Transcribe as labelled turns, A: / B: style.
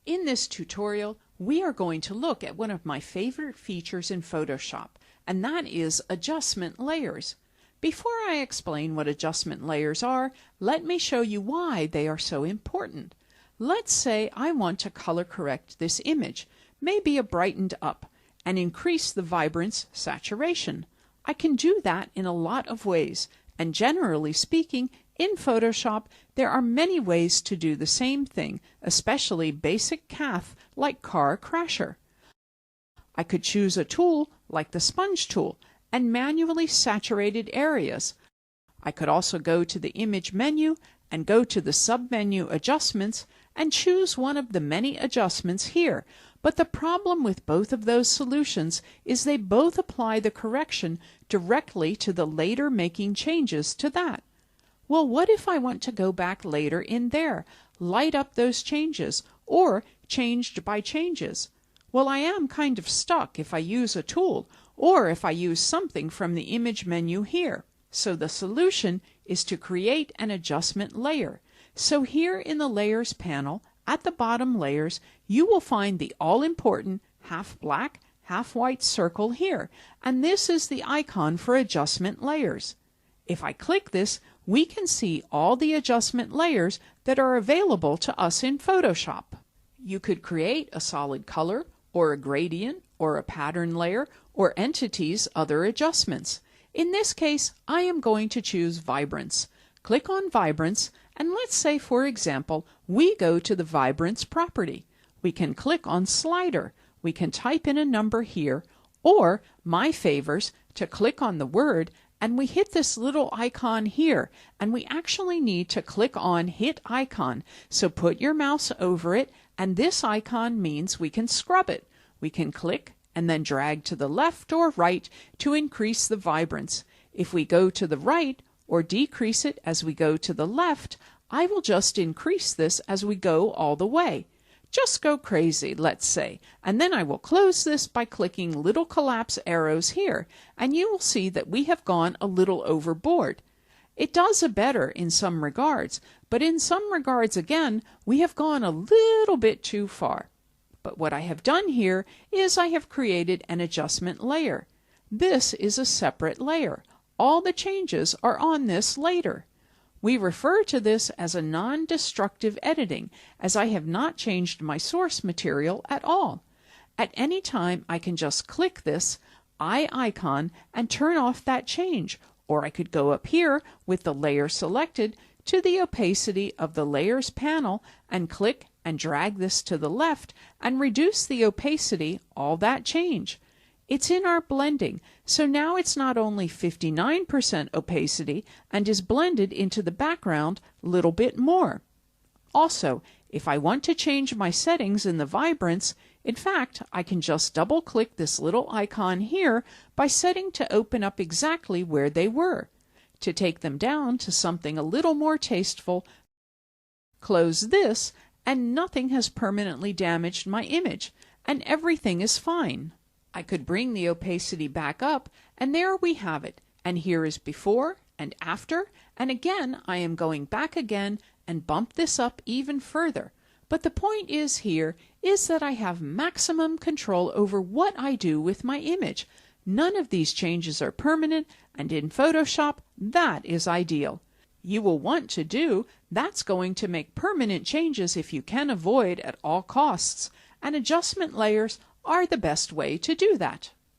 A: In this tutorial, we are going to look at one of my favorite features in Photoshop, and that is adjustment layers. Before I explain what adjustment layers are, let me show you why they are so important. Let's say I want to color correct this image, maybe a brightened up, and increase the vibrance saturation. I can do that in a lot of ways, and generally speaking, in Photoshop, there are many ways to do the same thing, especially basic cath like Car Crasher. I could choose a tool like the sponge tool and manually saturated areas. I could also go to the image menu and go to the sub-menu adjustments and choose one of the many adjustments here. But the problem with both of those solutions is they both apply the correction directly to the later making changes to that. Well, what if I want to go back later in there, light up those changes, or changed by changes? Well, I am kind of stuck if I use a tool, or if I use something from the image menu here. So the solution is to create an adjustment layer. So here in the Layers panel, at the bottom layers, you will find the all-important half black, half white circle here, and this is the icon for adjustment layers. If I click this, we can see all the adjustment layers that are available to us in Photoshop. You could create a solid color, or a gradient, or a pattern layer, or entities other adjustments. In this case, I am going to choose Vibrance. Click on Vibrance, and let's say, for example, we go to the Vibrance property. We can click on Slider. We can type in a number here, or, my favors, to click on the word, and we hit this little icon here, and we actually need to click on Hit Icon. So put your mouse over it, and this icon means we can scrub it. We can click and then drag to the left or right to increase the vibrance. If we go to the right or decrease it as we go to the left, I will just increase this as we go all the way. Just go crazy, let's say, and then I will close this by clicking little collapse arrows here, and you will see that we have gone a little overboard. It does a better in some regards, but in some regards again, we have gone a little bit too far. But what I have done here is I have created an adjustment layer. This is a separate layer. All the changes are on this later. We refer to this as a non-destructive editing, as I have not changed my source material at all. At any time, I can just click this eye icon and turn off that change, or I could go up here with the layer selected to the opacity of the Layers panel and click and drag this to the left and reduce the opacity, all that change. It's in our blending, so now it's not only 59% opacity and is blended into the background a little bit more. Also, if I want to change my settings in the vibrance, in fact, I can just double-click this little icon here by setting to open up exactly where they were. To take them down to something a little more tasteful, close this, and nothing has permanently damaged my image, and everything is fine. I could bring the opacity back up, and there we have it. And here is before and after, and again I am going back again and bump this up even further. But the point is here is that I have maximum control over what I do with my image. None of these changes are permanent, and in Photoshop, that is ideal. You will want to do that's going to make permanent changes if you can avoid at all costs, and adjustment layers are the best way to do that.